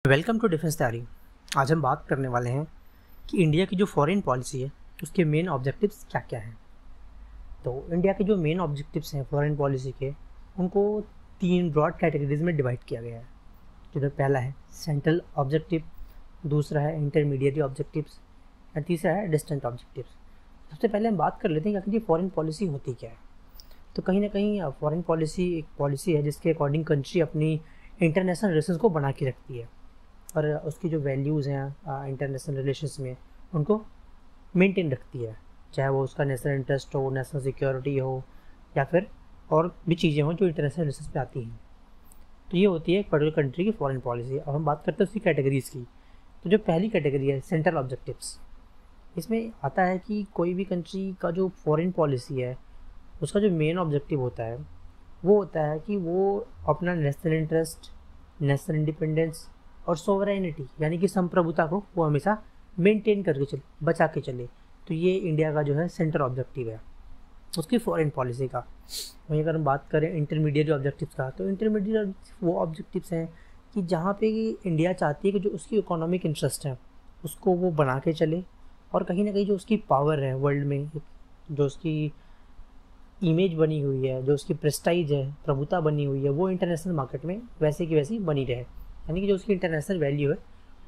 Welcome to defence तैयारी। आज हम बात करने वाले हैं कि इंडिया की जो फॉरेन पॉलिसी है उसके मेन ऑब्जेक्टिव्स क्या क्या हैं। तो इंडिया के जो मेन ऑब्जेक्टिव्स हैं फॉरेन पॉलिसी के, उनको तीन ब्रॉड कैटेगरीज में डिवाइड किया गया है। जो पहला है सेंट्रल ऑब्जेक्टिव, दूसरा है इंटरमीडिएट ऑब्जेक्टिव्स और तीसरा है डिस्टेंट ऑब्जेक्टिव्स। सबसे पहले हम बात कर लेते हैं कि फॉरेन पॉलिसी होती क्या है। तो कहीं ना कहीं फॉरेन पॉलिसी एक पॉलिसी है जिसके अकॉर्डिंग कंट्री अपनी इंटरनेशनल रिलेशंस को बना के रखती है और उसकी जो वैल्यूज़ हैं इंटरनेशनल रिलेशंस में उनको मेंटेन रखती है, चाहे वो उसका नेशनल इंटरेस्ट हो, नेशनल सिक्योरिटी हो या फिर और भी चीज़ें हों जो इंटरनेशनल रिलेशंस में आती हैं। तो ये होती है एक पर्टिकुलर कंट्री की फॉरेन पॉलिसी। अब हम बात करते हैं उसकी कैटेगरीज़ की। तो जो पहली कैटेगरी है सेंट्रल ऑब्जेक्टिव्स, इसमें आता है कि कोई भी कंट्री का जो फॉरेन पॉलिसी है उसका जो मेन ऑब्जेक्टिव होता है वो होता है कि वो अपना नेशनल इंटरेस्ट, नेशनल इंडिपेंडेंस और सोवरेनिटी यानी कि संप्रभुता को वो हमेशा मेंटेन करके चले, बचा के चले। तो ये इंडिया का जो है सेंट्रल ऑब्जेक्टिव है उसकी फॉरेन पॉलिसी का। वहीं अगर हम बात करें इंटरमीडिएट ऑब्जेक्टिव्स का, तो इंटरमीडिएट वो ऑब्जेक्टिव्स हैं कि जहाँ पे इंडिया चाहती है कि जो उसकी इकोनॉमिक इंटरेस्ट है उसको वो बना के चले और कहीं ना कहीं जो उसकी पावर है वर्ल्ड में, जो उसकी इमेज बनी हुई है, जो उसकी प्रेस्टाइज है, प्रभुता बनी हुई है, वो इंटरनेशनल मार्केट में वैसे की वैसी बनी रहे, यानी कि जो उसकी इंटरनेशनल वैल्यू है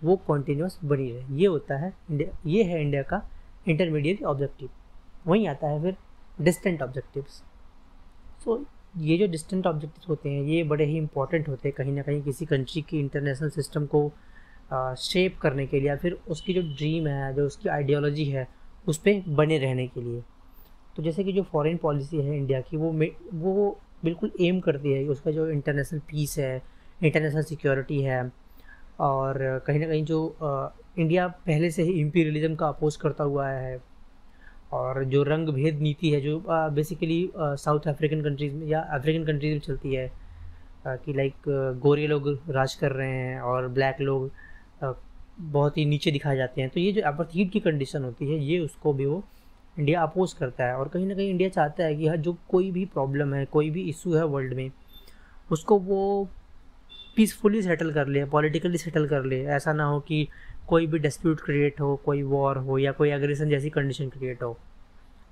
वो कॉन्टीन्यूस बनी रहे। ये होता है इंडिया, ये है इंडिया का इंटरमीडिएट ऑब्जेक्टिव। वहीं आता है फिर डिस्टेंट ऑब्जेक्टिव्स। सो ये जो डिस्टेंट ऑब्जेक्टिव्स होते हैं ये बड़े ही इंपॉर्टेंट होते हैं कहीं ना कहीं किसी कंट्री की इंटरनेशनल सिस्टम को शेप करने के लिए या फिर उसकी जो ड्रीम है, जो उसकी आइडियोलॉजी है उस पर बने रहने के लिए। तो जैसे कि जो फॉरेन पॉलिसी है इंडिया की वो बिल्कुल एम करती है उसका जो इंटरनेशनल पीस है, इंटरनेशनल सिक्योरिटी है और कहीं ना कहीं जो इंडिया पहले से ही इम्पीरियलिज्म का अपोज करता हुआ है और जो रंग भेद नीति है जो बेसिकली साउथ अफ्रीकन कंट्रीज़ में या अफ्रीकन कंट्रीज़ में चलती है कि लाइक गोरे लोग राज कर रहे हैं और ब्लैक लोग बहुत ही नीचे दिखाए जाते हैं। तो ये जो अपार्थाइड की कंडीशन होती है ये उसको भी वो इंडिया अपोज करता है और कहीं ना कहीं इंडिया चाहता है कि हर जो कोई भी प्रॉब्लम है, कोई भी इशू है वर्ल्ड में, उसको वो पीसफुली सेटल कर ले, पॉलिटिकली सेटल कर ले। ऐसा ना हो कि कोई भी डिस्प्यूट क्रिएट हो, कोई वॉर हो या कोई एग्रेशन जैसी कंडीशन क्रिएट हो।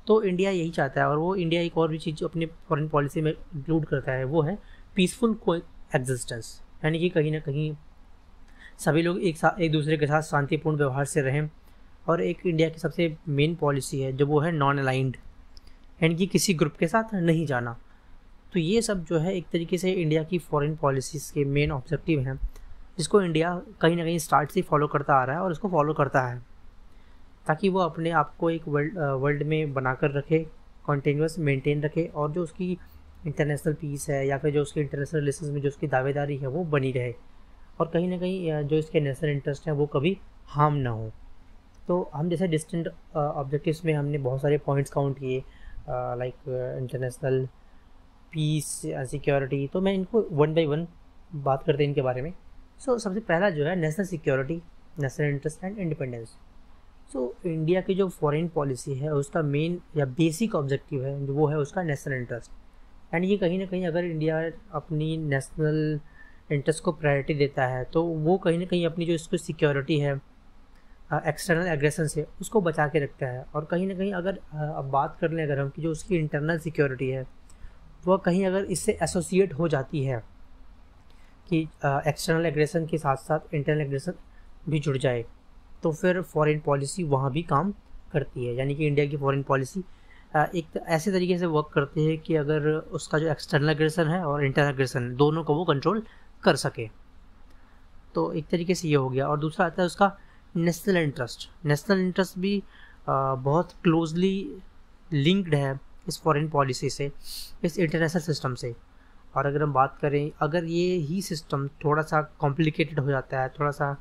तो इंडिया यही चाहता है और वो इंडिया एक और भी चीज़ अपनी फॉरेन पॉलिसी में इंक्लूड करता है, वो है पीसफुल को एग्जिस्टेंस, यानी कि कहीं ना कहीं सभी लोग एक दूसरे के साथ शांतिपूर्ण व्यवहार से रहें। और एक इंडिया की सबसे मेन पॉलिसी है जो वो है नॉन अलाइंड, यानी कि किसी ग्रुप के साथ नहीं जाना। तो ये सब जो है एक तरीके से इंडिया की फॉरेन पॉलिसीज़ के मेन ऑब्जेक्टिव हैं जिसको इंडिया कहीं ना कहीं स्टार्ट से फॉलो करता आ रहा है और उसको फॉलो करता है ताकि वो अपने आप को एक वर्ल्ड में बनाकर रखे, कॉन्टीन्यूस मेंटेन रखे और जो उसकी इंटरनेशनल पीस है या फिर जो उसकी इंटरनेशनल रिलेशंस में जो उसकी दावेदारी है वो बनी रहे और कहीं ना कहीं जो इसके नेशनल इंटरेस्ट हैं वो कभी हार्म ना हो। तो हम जैसे डिस्टेंट ऑब्जेक्टिव्स में हमने बहुत सारे पॉइंट्स काउंट किए लाइक इंटरनेशनल पीस, सिक्योरिटी। तो मैं इनको वन बाय वन बात करते हैं इनके बारे में। सबसे पहला जो है national security, national interest and independence. India की जो फॉरेन पॉलिसी है उसका मेन या बेसिक ऑब्जेक्टिव है जो वो है उसका नेशनल इंटरेस्ट। एंड ये कहीं ना कहीं अगर इंडिया अपनी नेशनल इंटरेस्ट को प्रायोरिटी देता है तो वो कहीं ना कहीं अपनी जो इसको सिक्योरिटी है एक्सटर्नल एग्रेशन से उसको बचा के रखता है। और कहीं ना कहीं अगर अब बात कर लें अगर हम कि जो उसकी इंटरनल सिक्योरिटी है वह कहीं अगर इससे एसोसिएट हो जाती है कि एक्सटर्नल एग्रेशन के साथ साथ इंटरनल एग्रेशन भी जुड़ जाए तो फिर फॉरेन पॉलिसी वहाँ भी काम करती है। यानी कि इंडिया की फॉरेन पॉलिसी एक ऐसे तरीके से वर्क करती है कि अगर उसका जो एक्सटर्नल एग्रेशन है और इंटरनल एग्रेशन दोनों को वो कंट्रोल कर सके। तो एक तरीके से ये हो गया। और दूसरा आता है उसका नेशनल इंटरेस्ट। नेशनल इंटरेस्ट भी बहुत क्लोजली लिंक्ड है इस फॉरेन पॉलिसी से, इस इंटरनेशनल सिस्टम से। और अगर हम बात करें, अगर ये ही सिस्टम थोड़ा सा कॉम्प्लिकेटेड हो जाता है, थोड़ा सा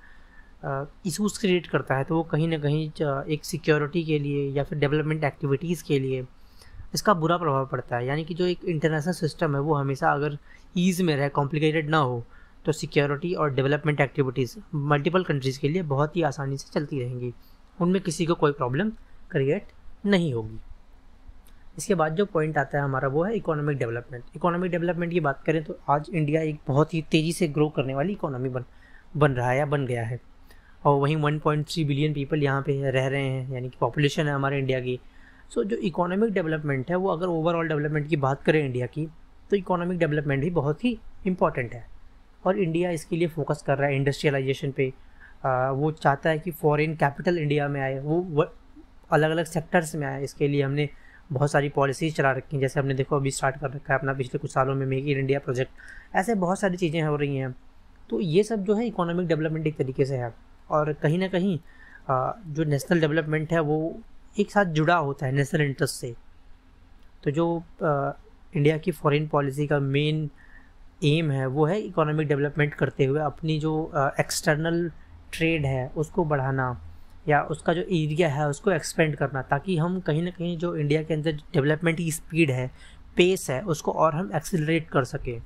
इशूज़ क्रिएट करता है तो वो कहीं ना कहीं एक सिक्योरिटी के लिए या फिर डेवलपमेंट एक्टिविटीज़ के लिए इसका बुरा प्रभाव पड़ता है। यानी कि जो एक इंटरनेशनल सिस्टम है वो हमेशा अगर ईज़ में रहे, कॉम्प्लिकेटेड ना हो, तो सिक्योरिटी और डेवलपमेंट एक्टिविटीज़ मल्टीपल कंट्रीज़ के लिए बहुत ही आसानी से चलती रहेंगी, उनमें किसी को कोई प्रॉब्लम क्रिएट नहीं होगी। इसके बाद जो पॉइंट आता है हमारा वो है इकोनॉमिक डेवलपमेंट। इकोनॉमिक डेवलपमेंट की बात करें तो आज इंडिया एक बहुत ही तेज़ी से ग्रो करने वाली इकोनॉमी बन रहा है या बन गया है। और वहीं 1.3 बिलियन पीपल यहाँ पे रह रहे हैं, यानी कि पॉपुलेशन है हमारे इंडिया की। सो जो इकोनॉमिक डेवलपमेंट है वो, अगर ओवरऑल डेवलपमेंट की बात करें इंडिया की, तो इकोनॉमिक डेवलपमेंट भी बहुत ही इम्पॉर्टेंट है और इंडिया इसके लिए फोकस कर रहा है इंडस्ट्रियलाइजेशन पे। वो चाहता है कि फॉरेन कैपिटल इंडिया में आए, वो अलग अलग सेक्टर्स में आए। इसके लिए हमने बहुत सारी पॉलिसीज़ चला रखी हैं, जैसे हमने देखो अभी स्टार्ट कर रखा है अपना पिछले कुछ सालों में मेक इन इंडिया प्रोजेक्ट। ऐसे बहुत सारी चीज़ें हो रही हैं। तो ये सब जो है इकोनॉमिक डेवलपमेंट एक तरीके से है, और कहीं ना कहीं जो नेशनल डेवलपमेंट है वो एक साथ जुड़ा होता है नेशनल इंटरेस्ट से। तो जो इंडिया की फॉरेन पॉलिसी का मेन एम है वो है इकोनॉमिक डेवलपमेंट करते हुए अपनी जो एक्सटर्नल ट्रेड है उसको बढ़ाना, या उसका जो एरिया है उसको एक्सपेंड करना, ताकि हम कहीं ना कहीं जो इंडिया के अंदर डेवलपमेंट की स्पीड है, पेस है, उसको और हम एक्सेलरेट कर सकें।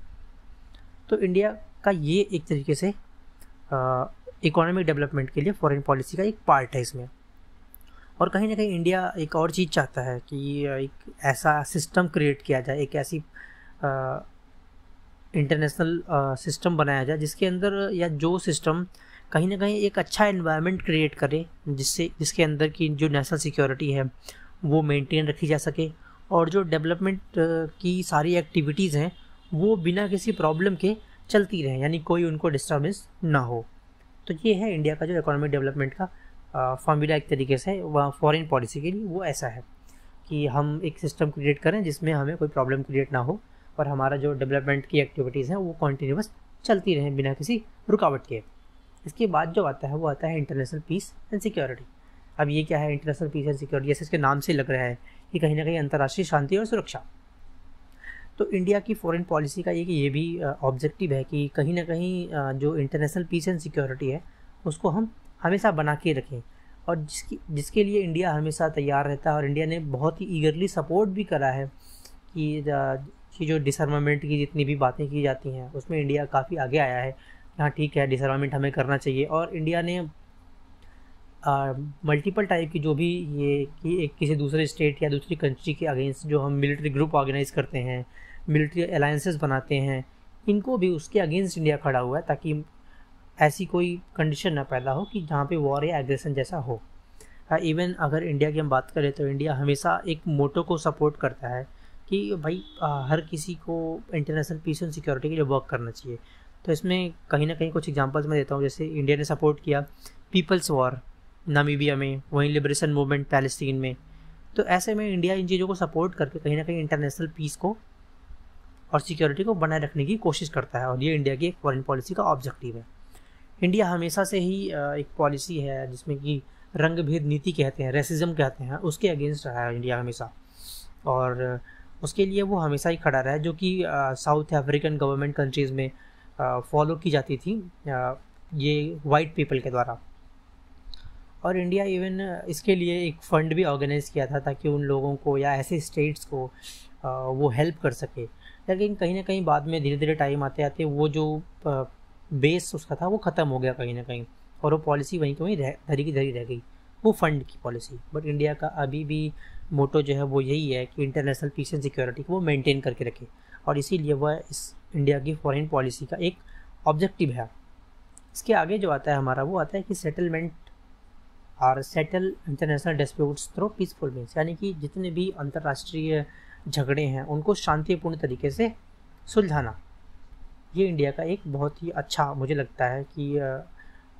तो इंडिया का ये एक तरीके से इकोनॉमिक डेवलपमेंट के लिए फॉरेन पॉलिसी का एक पार्ट है इसमें। और कहीं ना कहीं इंडिया एक और चीज़ चाहता है कि एक ऐसा सिस्टम क्रिएट किया जाए, एक ऐसी इंटरनेशनल सिस्टम बनाया जाए जिसके अंदर, या जो सिस्टम कहीं ना कहीं एक अच्छा एनवायरनमेंट क्रिएट करे, जिसके अंदर की जो नेशनल सिक्योरिटी है वो मेंटेन रखी जा सके, और जो डेवलपमेंट की सारी एक्टिविटीज़ हैं वो बिना किसी प्रॉब्लम के चलती रहें, यानी कोई उनको डिस्टर्बेंस ना हो। तो ये है इंडिया का जो इकोनॉमिक डेवलपमेंट का फॉर्मूला एक तरीके से फॉरेन पॉलिसी के लिए, वो ऐसा है कि हम एक सिस्टम क्रिएट करें जिसमें हमें कोई प्रॉब्लम क्रिएट ना हो, और हमारा जो डेवलपमेंट की एक्टिविटीज़ हैं वो कॉन्टीन्यूस चलती रहें बिना किसी रुकावट के। इसके बाद जो आता है वो आता है इंटरनेशनल पीस एंड सिक्योरिटी। अब ये क्या है इंटरनेशनल पीस एंड सिक्योरिटी? जैसे इसके नाम से लग रहा है कि कहीं ना कहीं अंतर्राष्ट्रीय शांति और सुरक्षा। तो इंडिया की फॉरेन पॉलिसी का ये भी ऑब्जेक्टिव है कि कहीं ना कहीं जो इंटरनेशनल पीस एंड सिक्योरिटी है उसको हम हमेशा बना के रखें, और जिसके लिए इंडिया हमेशा तैयार रहता है। और इंडिया ने बहुत ही ईगरली सपोर्ट भी करा है कि जो डिसआर्मामेंट की जितनी भी बातें की जाती हैं उसमें इंडिया काफ़ी आगे आया है। हाँ ठीक है, डिसआर्मामेंट हमें करना चाहिए, और इंडिया ने मल्टीपल टाइप की जो भी ये कि एक किसी दूसरे स्टेट या दूसरी कंट्री के अगेंस्ट जो हम मिलिट्री ग्रुप ऑर्गेनाइज़ करते हैं, मिलिट्री अलायंसेस बनाते हैं, इनको भी उसके अगेंस्ट इंडिया खड़ा हुआ है, ताकि ऐसी कोई कंडीशन ना पैदा हो कि जहाँ पे वॉर या एग्रेशन जैसा हो। इवन अगर इंडिया की हम बात करें तो इंडिया हमेशा एक मोटो को सपोर्ट करता है कि भाई हर किसी को इंटरनेशनल पीस एंड सिक्योरिटी के लिए वर्क करना चाहिए। तो इसमें कहीं ना कहीं कुछ एग्जांपल्स मैं देता हूँ। जैसे इंडिया ने सपोर्ट किया पीपल्स वॉर नामीबिया में, वहीं लिबरेशन मूवमेंट पैलेस्टीन में। तो ऐसे में इंडिया इन चीज़ों को सपोर्ट करके कहीं ना कहीं इंटरनेशनल पीस को और सिक्योरिटी को बनाए रखने की कोशिश करता है, और ये इंडिया की एक फॉरेन पॉलिसी का ऑब्जेक्टिव है। इंडिया हमेशा से ही एक पॉलिसी है जिसमें कि रंग भेद नीति कहते हैं, रेसिज्म कहते हैं, उसके अगेंस्ट रहा है इंडिया हमेशा, और उसके लिए वो हमेशा ही खड़ा रहा है, जो कि साउथ अफ्रीकन गवर्नमेंट कंट्रीज़ में फॉलो की जाती थी ये वाइट पीपल के द्वारा। और इंडिया इवन इसके लिए एक फ़ंड भी ऑर्गेनाइज़ किया था ताकि उन लोगों को या ऐसे स्टेट्स को वो हेल्प कर सके। लेकिन कहीं ना कहीं बाद में धीरे धीरे टाइम आते आते वो जो बेस उसका था वो ख़त्म हो गया कहीं ना कहीं, और वो पॉलिसी वहीं की वहीं धरी की धरी रह गई, वो फ़ंड की पॉलिसी। बट इंडिया का अभी भी मोटो जो है वो यही है कि इंटरनेशनल पीस एंड सिक्योरिटी को वो मेंटेन करके रखे, और इसीलिए वह इस इंडिया की फॉरेन पॉलिसी का एक ऑब्जेक्टिव है। इसके आगे जो आता है हमारा वो आता है कि सेटलमेंट और settle international disputes through peaceful means, यानी कि जितने भी अंतर्राष्ट्रीय झगड़े हैं उनको शांतिपूर्ण तरीके से सुलझाना। ये इंडिया का एक बहुत ही अच्छा मुझे लगता है कि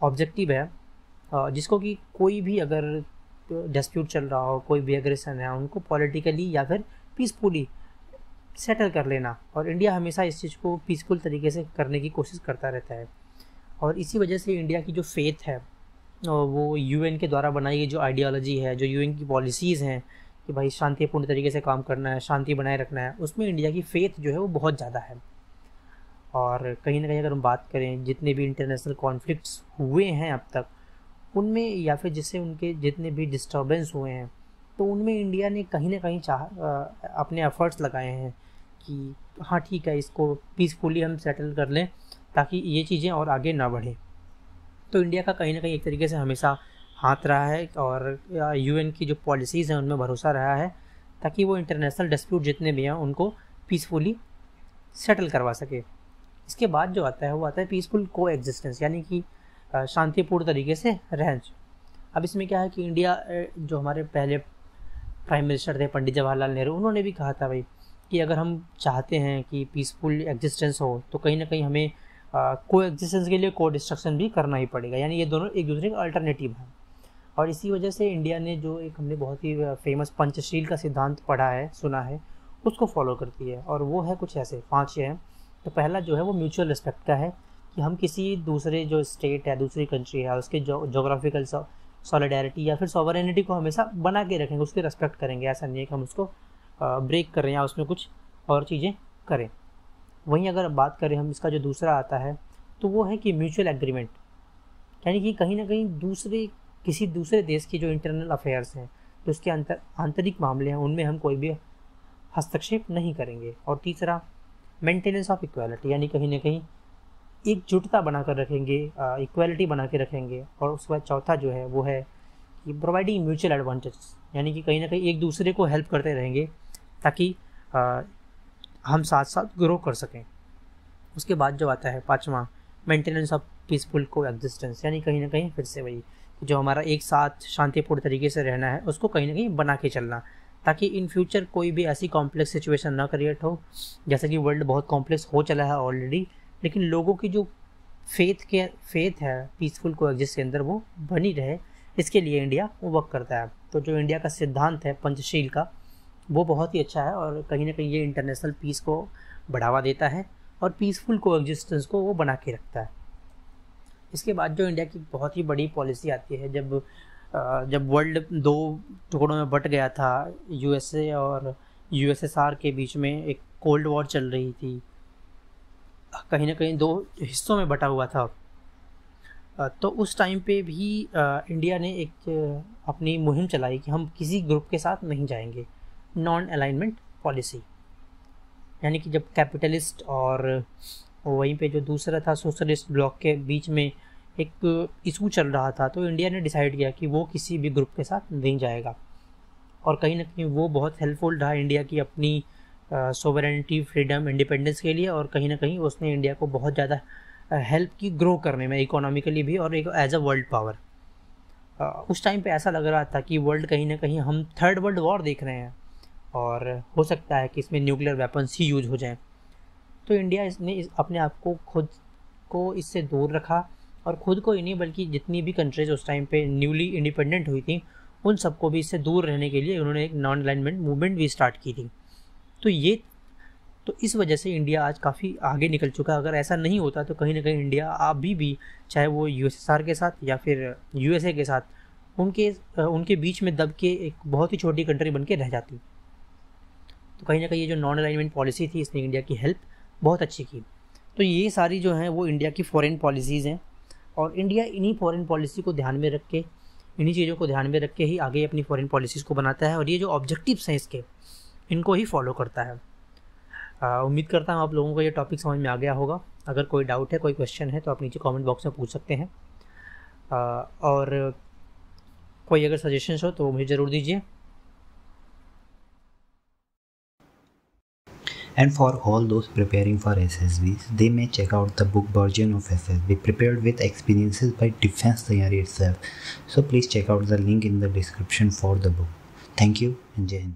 ऑब्जेक्टिव है, जिसको कि कोई भी अगर डिस्प्यूट चल रहा हो, कोई भी एग्रेशन है, उनको पॉलिटिकली या फिर पीसफुली सेटल कर लेना। और इंडिया हमेशा इस चीज़ को पीसफुल तरीके से करने की कोशिश करता रहता है, और इसी वजह से इंडिया की जो फेथ है वो यूएन के द्वारा बनाई गई जो आइडियोलॉजी है, जो यूएन की पॉलिसीज़ हैं कि भाई शांतिपूर्ण तरीके से काम करना है, शांति बनाए रखना है, उसमें इंडिया की फेथ जो है वो बहुत ज़्यादा है। और कहीं ना कहीं अगर हम बात करें जितने भी इंटरनेशनल कॉन्फ्लिक्ट्स हुए हैं अब तक, उनमें या फिर जिससे उनके जितने भी डिस्टर्बेंस हुए हैं, तो उनमें इंडिया ने कहीं ना कहीं अपने एफर्ट्स लगाए हैं कि हाँ ठीक है, इसको पीसफुली हम सेटल कर लें ताकि ये चीज़ें और आगे ना बढ़ें। तो इंडिया का कहीं ना कहीं एक तरीके से हमेशा हाथ रहा है, और यूएन की जो पॉलिसीज़ हैं उनमें भरोसा रहा है ताकि वो इंटरनेशनल डिस्प्यूट जितने भी हैं उनको पीसफुली सेटल करवा सके। इसके बाद जो आता है वो आता है पीसफुल को एग्जिस्टेंस, यानी कि शांतिपूर्ण तरीके से रहें। अब इसमें क्या है कि इंडिया जो हमारे पहले प्राइम मिनिस्टर थे पंडित जवाहरलाल नेहरू, उन्होंने भी कहा था भाई कि अगर हम चाहते हैं कि पीसफुल एग्जिस्टेंस हो तो कहीं ना कहीं हमें को एग्जिस्टेंस के लिए को डिस्ट्रक्शन भी करना ही पड़ेगा, यानी ये दोनों एक दूसरे का अल्टरनेटिव है। और इसी वजह से इंडिया ने जो एक हमने बहुत ही फेमस पंचशील का सिद्धांत पढ़ा है, सुना है, उसको फॉलो करती है। और वो है कुछ ऐसे 5 हैं। तो पहला जो है वो म्यूचुअल रिस्पेक्ट का है कि हम किसी दूसरे जो स्टेट है, दूसरी कंट्री है, उसके जोग्राफिकल सॉलिडारिटी या फिर सॉवरेनिटी को हमेशा बना के रखेंगे, उसकी रेस्पेक्ट करेंगे। ऐसा नहीं है कि हम उसको ब्रेक करें या उसमें कुछ और चीज़ें करें। वहीं अगर बात करें हम इसका जो दूसरा आता है तो वो है कि म्यूचुअल एग्रीमेंट, यानी कि कहीं ना कहीं किसी दूसरे देश की जो इंटरनल अफेयर्स हैं, जो उसके आंतरिक मामले हैं, उनमें हम कोई भी हस्तक्षेप नहीं करेंगे। और तीसरा मेंटेनेंस ऑफ इक्वालिटी, यानी कहीं ना कहीं एकजुटता बनाकर रखेंगे, इक्वालिटी बना के रखेंगे। और उसके बाद चौथा जो है वो है कि प्रोवाइडिंग म्यूचुअल एडवांटेज, यानी कि कहीं ना कहीं एक दूसरे को हेल्प करते रहेंगे ताकि हम साथ साथ ग्रो कर सकें। उसके बाद जो आता है 5वां, मेंटेनेंस ऑफ पीसफुल को एग्जिस्टेंस, यानी कहीं ना कहीं फिर से वही जो हमारा एक साथ शांतिपूर्ण तरीके से रहना है उसको कहीं ना कहीं बना के चलना, ताकि इन फ्यूचर कोई भी ऐसी कॉम्प्लेक्स सिचुएशन ना क्रिएट हो। जैसे कि वर्ल्ड बहुत कॉम्प्लेक्स हो चला है ऑलरेडी, लेकिन लोगों की जो फेथ है पीसफुल को एग्जिस्ट के अंदर वो बनी रहे, इसके लिए इंडिया वर्क करता है। तो जो इंडिया का सिद्धांत है पंचशील का, वो बहुत ही अच्छा है और कहीं ना कहीं ये इंटरनेशनल पीस को बढ़ावा देता है और पीसफुल को एग्जिस्टेंस को वो बना के रखता है। इसके बाद जो इंडिया की बहुत ही बड़ी पॉलिसी आती है, जब वर्ल्ड 2 टुकड़ों में बट गया था, यूएसए और यूएसएसआर के बीच में एक कोल्ड वॉर चल रही थी, कहीं ना कहीं 2 हिस्सों में बटा हुआ था। तो उस टाइम पे भी इंडिया ने एक अपनी मुहिम चलाई कि हम किसी ग्रुप के साथ नहीं जाएंगे, नॉन अलाइनमेंट पॉलिसी। यानी कि जब कैपिटलिस्ट और वहीं पे जो दूसरा था सोशलिस्ट ब्लॉक के बीच में एक इशू चल रहा था, तो इंडिया ने डिसाइड किया कि वो किसी भी ग्रुप के साथ नहीं जाएगा। और कहीं ना कहीं वो बहुत हेल्पफुल रहा इंडिया की अपनी सोवरेनिटी, फ्रीडम, इंडिपेंडेंस के लिए। और कहीं ना कहीं उसने इंडिया को बहुत ज़्यादा हेल्प की ग्रो करने में, इकोनॉमिकली भी और एक एज अ वर्ल्ड पावर। उस टाइम पे ऐसा लग रहा था कि वर्ल्ड कहीं ना कहीं हम 3rd वर्ल्ड वॉर देख रहे हैं और हो सकता है कि इसमें न्यूक्लियर वेपन्स ही यूज हो जाएं। तो इंडिया ने अपने आप को खुद को इससे दूर रखा, और ख़ुद को ही नहीं बल्कि जितनी भी कंट्रीज उस टाइम पे न्यूली इंडिपेंडेंट हुई थी उन सबको भी इससे दूर रहने के लिए उन्होंने एक नॉन अलाइनमेंट मूवमेंट भी स्टार्ट की थी। तो इस वजह से इंडिया आज काफ़ी आगे निकल चुका है। अगर ऐसा नहीं होता तो कहीं ना कहीं इंडिया अभी भी, चाहे वो यूएसएसआर के साथ या फिर यूएसए के साथ, उनके बीच में दब के एक बहुत ही छोटी कंट्री बन के रह जाती। तो कहीं ना कहीं ये जो नॉन अलाइनमेंट पॉलिसी थी इसने इंडिया की हेल्प बहुत अच्छी की। तो ये सारी जो हैं वो इंडिया की फॉरेन पॉलिसीज़ हैं, और इंडिया इन्हीं फॉरेन पॉलिसी को ध्यान में रख के, इन्हीं चीज़ों को ध्यान में रख के ही आगे अपनी फॉरेन पॉलिसीज़ को बनाता है, और ये जो ऑब्जेक्टिव्स हैं इसके, इनको ही फॉलो करता है। उम्मीद करता हूँ आप लोगों को ये टॉपिक समझ में आ गया होगा। अगर कोई डाउट है, कोई क्वेश्चन है तो आप नीचे कमेंट बॉक्स में पूछ सकते हैं, और कोई अगर सजेशंस हो तो मुझे ज़रूर दीजिए। And for all those preparing for SSBs, they may check out the book version of SSB prepared with experiences by Defense Taiyari itself. So please check out the link in the description for the book. Thank you and Jai Hind.